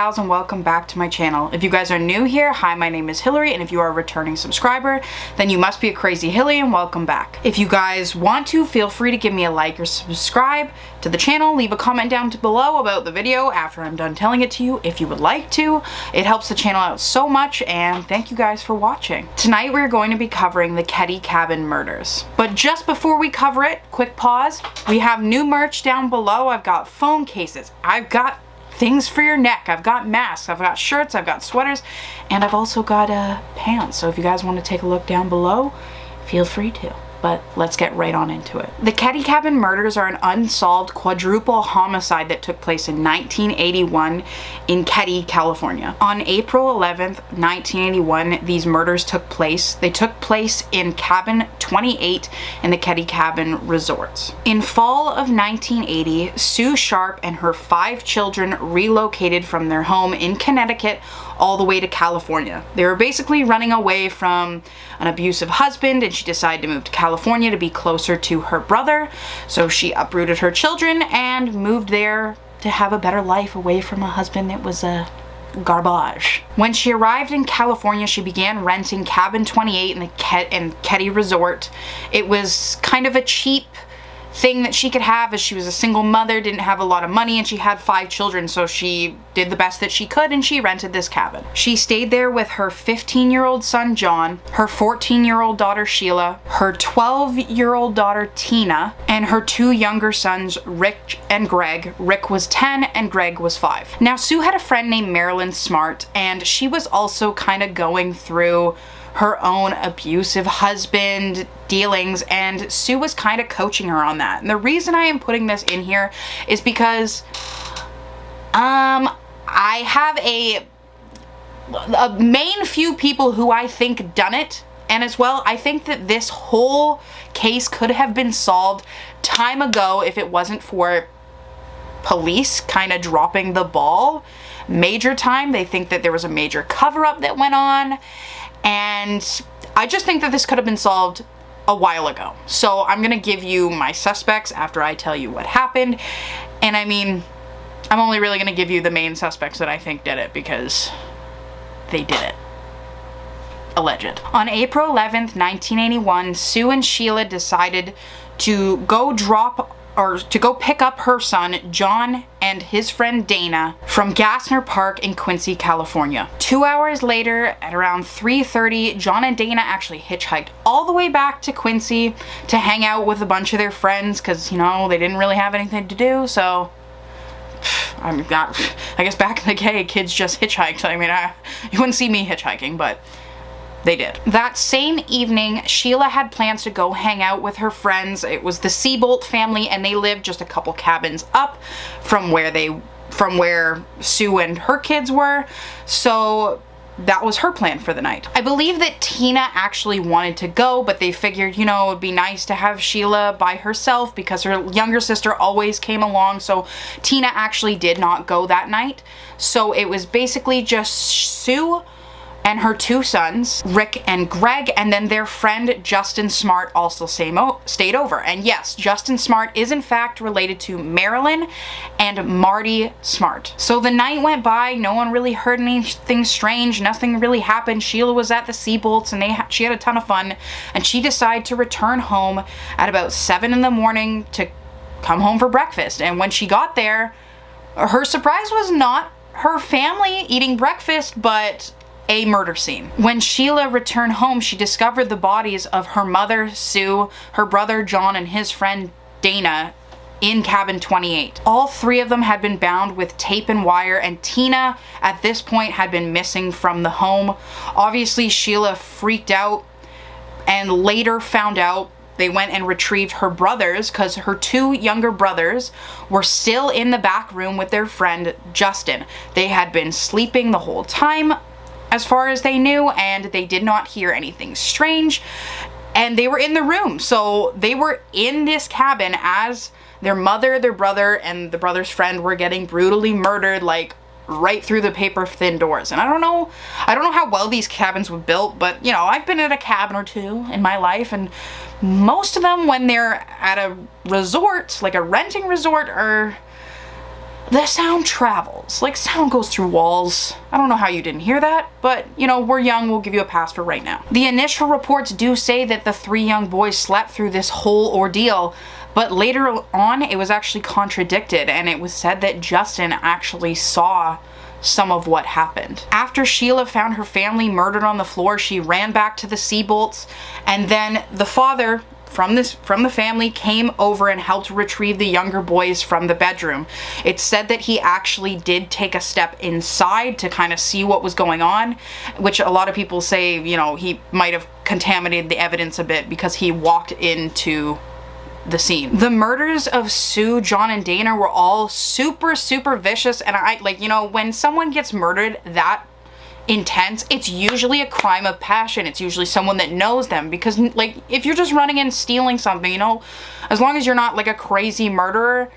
Gals, and welcome back to my channel. If you guys are new here, hi, my name is Hillary, and if you are a returning subscriber, then you must be a crazy hilly and welcome back. If you guys want to, feel free to give me a like or subscribe to the channel. Leave a comment down below about the video after I'm done telling it to you if you would like to. It helps the channel out so much, and thank you guys for watching. Tonight we're going to be covering the Keddie cabin murders. But just before we cover it, quick pause. We have new merch down below. I've got phone cases. I've got things for your neck. I've got masks, I've got shirts, I've got sweaters, and I've also got pants. So if you guys want to take a look down below, feel free to. But let's get right on into it. The Keddie cabin murders are an unsolved quadruple homicide that took place in 1981 in Keddie, California. On April 11th, 1981, these murders took place. They took place in cabin 28 in the Keddie cabin resorts. In fall of 1980, Sue Sharp and her 5 children relocated from their home in Connecticut all the way to California. They were basically running away from an abusive husband, and she decided to move to California to be closer to her brother. So she uprooted her children and moved there to have a better life away from a husband that was garbage. When she arrived in California, she began renting cabin 28 in the Keddie resort. It was kind of a cheap thing that she could have, as she was a single mother, didn't have a lot of money, and she had 5 children, so she did the best that she could and she rented this cabin. She stayed there with her 15-year-old son John, her 14-year-old daughter Sheila, her 12-year-old daughter Tina, and her 2 younger sons Rick and Greg. Rick was 10 and Greg was 5. Now, Sue had a friend named Marilyn Smart, and she was also kind of going through her own abusive husband dealings, and Sue was kind of coaching her on that. And the reason I am putting this in here is because I have a main few people who I think done it, and as well, I think that this whole case could have been solved time ago if it wasn't for police kind of dropping the ball major time. They think that there was a major cover-up that went on, and I just think that this could have been solved a while ago. So I'm gonna give you my suspects after I tell you what happened. And I mean, I'm only really gonna give you the main suspects that I think did it because they did it. Alleged. On April 11th, 1981, Sue and Sheila decided to go pick up her son, John, and his friend Dana from Gassner Park in Quincy, California. 2 hours later, at around 3:30, John and Dana actually hitchhiked all the way back to Quincy to hang out with a bunch of their friends because, you know, they didn't really have anything to do, so I guess back in the day, kids just hitchhiked. I mean, you wouldn't see me hitchhiking, but they did. That same evening, Sheila had plans to go hang out with her friends. It was the Seabolt family, and they lived just a couple cabins up from where Sue and her kids were. So that was her plan for the night. I believe that Tina actually wanted to go, but they figured, you know, it would be nice to have Sheila by herself because her younger sister always came along. So Tina actually did not go that night. So it was basically just Sue and her 2 sons, Rick and Greg, and then their friend Justin Smart also stayed over. And yes, Justin Smart is in fact related to Marilyn and Marty Smart. So the night went by, no one really heard anything strange, nothing really happened. Sheila was at the Seabolts, and she had a ton of fun, and she decided to return home at about 7 in the morning to come home for breakfast. And when she got there, her surprise was not her family eating breakfast, but a murder scene. When Sheila returned home, she discovered the bodies of her mother, Sue, her brother, John, and his friend, Dana, in cabin 28. All 3 of them had been bound with tape and wire, and Tina, at this point, had been missing from the home. Obviously, Sheila freaked out and later found out. They went and retrieved her brothers because her 2 younger brothers were still in the back room with their friend, Justin. They had been sleeping the whole time, as far as they knew, and they did not hear anything strange, and they were in the room. So they were in this cabin as their mother, their brother, and the brother's friend were getting brutally murdered, like right through the paper thin doors. And I don't know how well these cabins were built, but you know, I've been at a cabin or 2 in my life, and most of them, when they're at a resort, like a renting resort, are the sound travels. Like, sound goes through walls. I don't know how you didn't hear that, but, you know, we're young, we'll give you a pass for right now. The initial reports do say that the 3 young boys slept through this whole ordeal, but later on, it was actually contradicted, and it was said that Justin actually saw some of what happened. After Sheila found her family murdered on the floor, she ran back to the Seabolts, and then the father from the family came over and helped retrieve the younger boys from the bedroom. It's said that he actually did take a step inside to kind of see what was going on, which a lot of people say, you know, he might have contaminated the evidence a bit because he walked into the scene. The murders of Sue, John, and Dana were all super, super vicious, and I, like, you know, when someone gets murdered that intense, it's usually a crime of passion. It's usually someone that knows them, because, like, if you're just running in stealing something, you know, as long as you're not like a crazy murderer,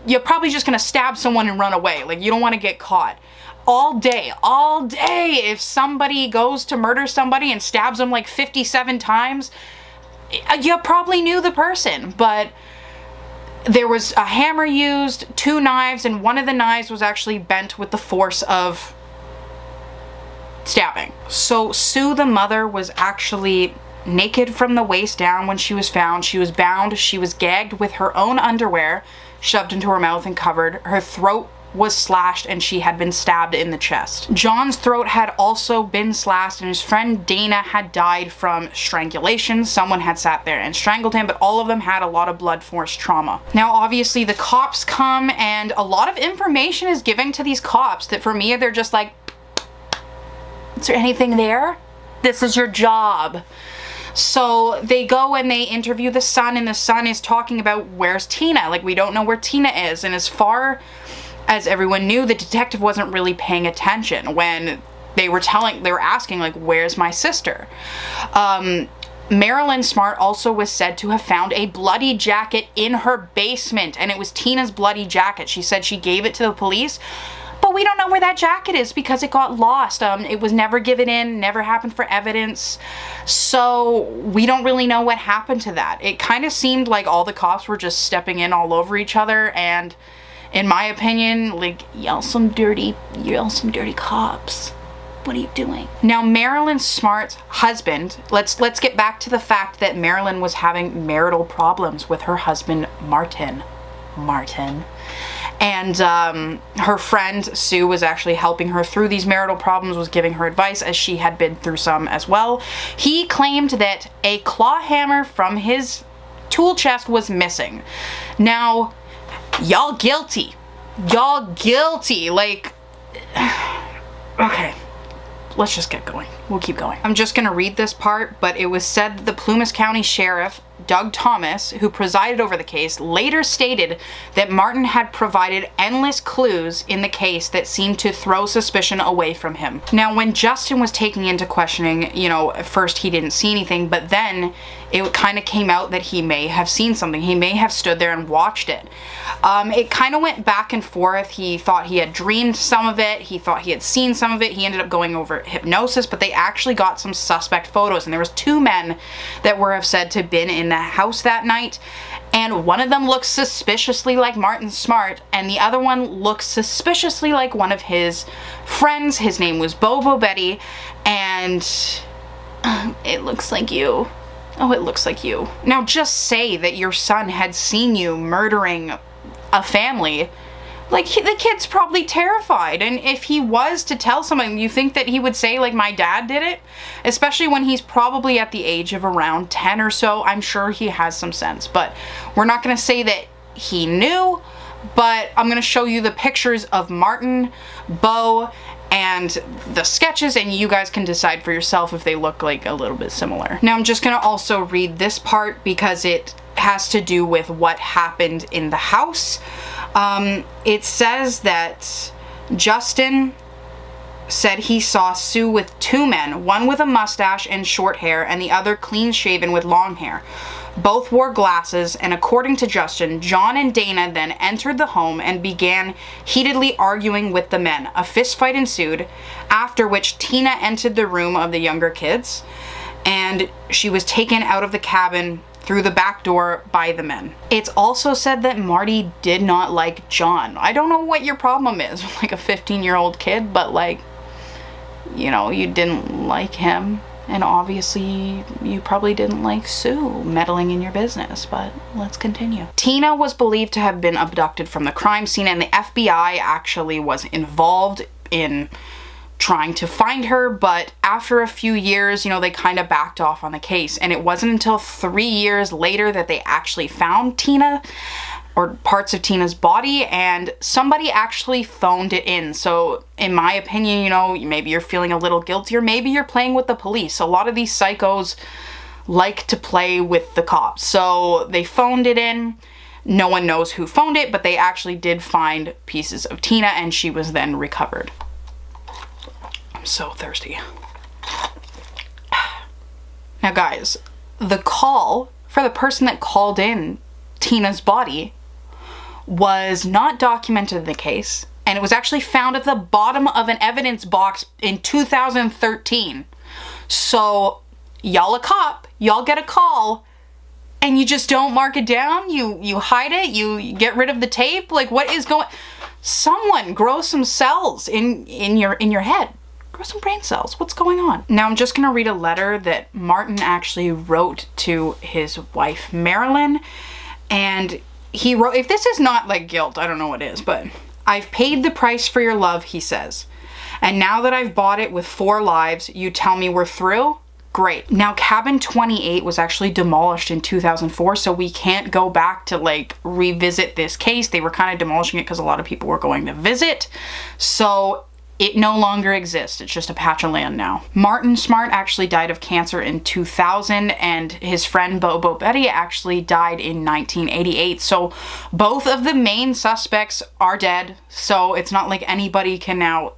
you're probably just gonna stab someone and run away. Like, you don't want to get caught. All day, if somebody goes to murder somebody and stabs them like 57 times, you probably knew the person. But there was a hammer used, 2 knives, and one of the knives was actually bent with the force of stabbing. So Sue, the mother, was actually naked from the waist down when she was found. She was bound, she was gagged with her own underwear shoved into her mouth and covered. Her throat was slashed, and she had been stabbed in the chest. John's throat had also been slashed, and his friend Dana had died from strangulation. Someone had sat there and strangled him, but all of them had a lot of blood force trauma. Now, obviously, the cops come, and a lot of information is given to these cops that, for me, they're just like, is there anything there? This is your job. So they go and they interview the son, and the son is talking about, where's Tina? Like, we don't know where Tina is. And as far as everyone knew, the detective wasn't really paying attention when they were asking, like, where's my sister? Marilyn Smart also was said to have found a bloody jacket in her basement, and it was Tina's bloody jacket. She said she gave it to the police, but we don't know where that jacket is because it got lost. It was never given in, never happened for evidence. So we don't really know what happened to that. It kind of seemed like all the cops were just stepping in all over each other, and in my opinion, like, y'all some dirty cops. What are you doing? Now, Marilyn Smart's husband, let's get back to the fact that Marilyn was having marital problems with her husband, Martin. And her friend Sue was actually helping her through these marital problems, was giving her advice, as she had been through some as well. He claimed that a claw hammer from his tool chest was missing. Now, y'all guilty. Like, okay, let's just get going. We'll keep going. I'm just gonna read this part, but it was said that the Plumas County Sheriff, Doug Thomas, who presided over the case, later stated that Martin had provided endless clues in the case that seemed to throw suspicion away from him. Now, when Justin was taken into questioning, you know, at first he didn't see anything, but then it kind of came out that he may have seen something. He may have stood there and watched it. It kind of went back and forth. He thought he had dreamed some of it. He thought he had seen some of it. He ended up going over hypnosis, but they actually got some suspect photos, and there was 2 men that were said to have been in the house that night, and one of them looks suspiciously like Martin Smart, and the other one looks suspiciously like one of his friends. His name was Bobo Betty, and it looks like you. Oh, it looks like you. Now, just say that your son had seen you murdering a family. Like, the kid's probably terrified, and if he was to tell someone, you think that he would say, like, my dad did it? Especially when he's probably at the age of around 10 or so. I'm sure he has some sense, but we're not going to say that he knew, but I'm going to show you the pictures of Martin, Bo, and the sketches, and you guys can decide for yourself if they look like a little bit similar. Now, I'm just going to also read this part because it has to do with what happened in the house. It says that Justin said he saw Sue with 2 men, one with a mustache and short hair, and the other clean shaven with long hair. Both wore glasses, and according to Justin, John and Dana then entered the home and began heatedly arguing with the men. A fistfight ensued, after which Tina entered the room of the younger kids, and she was taken out of the cabin through the back door by the men. It's also said that Marty did not like John. I don't know what your problem is with like a 15-year-old kid, but like, you know, you didn't like him. And obviously you probably didn't like Sue meddling in your business, but let's continue. Tina was believed to have been abducted from the crime scene, and the FBI actually was involved in trying to find her, but after a few years, you know, they kind of backed off on the case, and it wasn't until 3 years later that they actually found Tina, or parts of Tina's body, and somebody actually phoned it in. So in my opinion, you know, maybe you're feeling a little guilty, or maybe you're playing with the police. A lot of these psychos like to play with the cops. So they phoned it in. No one knows who phoned it, but they actually did find pieces of Tina, and she was then recovered. I'm so thirsty. Now guys, the call for the person that called in Tina's body was not documented in the case, and it was actually found at the bottom of an evidence box in 2013. So y'all a cop, y'all get a call, and you just don't mark it down, you hide it, you get rid of the tape. Like, what is going? Someone grow some cells in your head. Grow some brain cells. What's going on? Now I'm just gonna read a letter that Martin actually wrote to his wife Marilyn, and he wrote, if this is not like guilt, I don't know what is, but I've paid the price for your love, he says. And now that I've bought it with 4 lives, you tell me we're through? Great. Now cabin 28 was actually demolished in 2004, so we can't go back to like revisit this case. They were kind of demolishing it because a lot of people were going to visit. So it no longer exists. It's just a patch of land now. Martin Smart actually died of cancer in 2000, and his friend Bobo Betty actually died in 1988. So both of the main suspects are dead. So it's not like anybody can now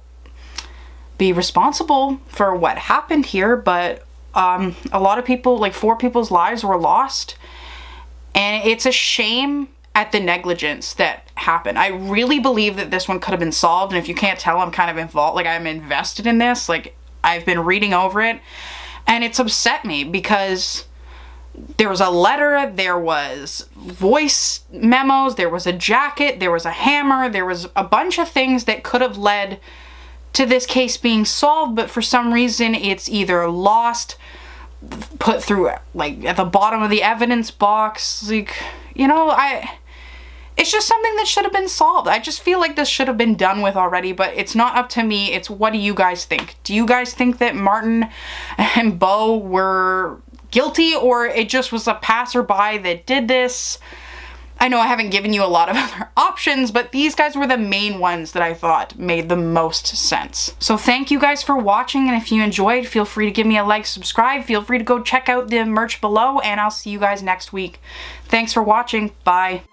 be responsible for what happened here, but a lot of people, like 4 people's lives were lost. And it's a shame at the negligence that happened. I really believe that this one could have been solved, and if you can't tell, I'm kind of involved, like I'm invested in this, like I've been reading over it, and it's upset me because there was a letter, there was voice memos, there was a jacket, there was a hammer, there was a bunch of things that could have led to this case being solved, but for some reason it's either lost, put through like at the bottom of the evidence box, like, you know, it's just something that should have been solved. I just feel like this should have been done with already, but it's not up to me. It's what do you guys think? Do you guys think that Martin and Bo were guilty, or it just was a passerby that did this? I know I haven't given you a lot of other options, but these guys were the main ones that I thought made the most sense. So thank you guys for watching, and if you enjoyed, feel free to give me a like, subscribe, feel free to go check out the merch below, and I'll see you guys next week. Thanks for watching. Bye.